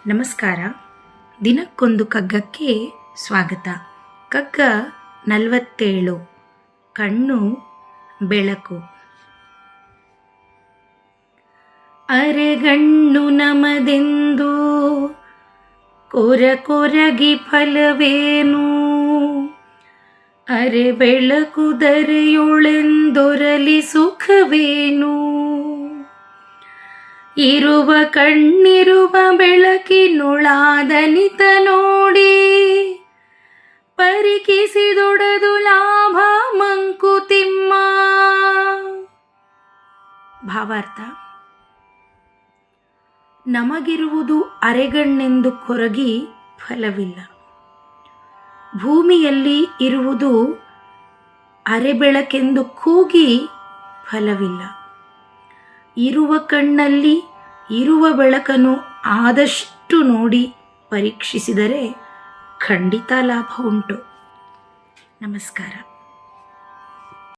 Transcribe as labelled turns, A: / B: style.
A: ನಮಸ್ಕಾರ. ದಿನಕ್ಕೊಂದು ಕಗ್ಗಕ್ಕೆ ಸ್ವಾಗತ. ಕಗ್ಗ 47. ಕಣ್ಣು ಬೆಳಕು. ಅರೆಗಣ್ಣು ನಮದೆಂದು ಕೊರಗಿ ಫಲವೇನು, ಅರೆ ಬೆಳಕುದರೆಯೊಳೆಂದೊರಲಿ ಸುಖವೇನು. ಇರುವ ಕಣ್ಣಿರುವ ಬೆಳಕಿನೊಳಾದನಿತ ನೋಡಿ, ಪರಿಕಿಸಿದೊಡದು ಲಾಭ ಮಂಕುತಿಮ್ಮ. ಭಾವಾರ್ಥ: ನಮಗಿರುವುದು ಅರೆಗಣ್ಣೆಂದು ಕೊರಗಿ ಫಲವಿಲ್ಲ. ಭೂಮಿಯಲ್ಲಿ ಇರುವುದು ಅರೆಬೆಳಕೆಂದು ಕೂಗಿ ಫಲವಿಲ್ಲ. ಇರುವ ಕಣ್ಣಲ್ಲಿ ಇರುವ ಬೆಳಕನ್ನು ಆದಷ್ಟು ನೋಡಿ ಪರೀಕ್ಷಿಸಿದರೆ ಖಂಡಿತ ಲಾಭ ಉಂಟು. ನಮಸ್ಕಾರ.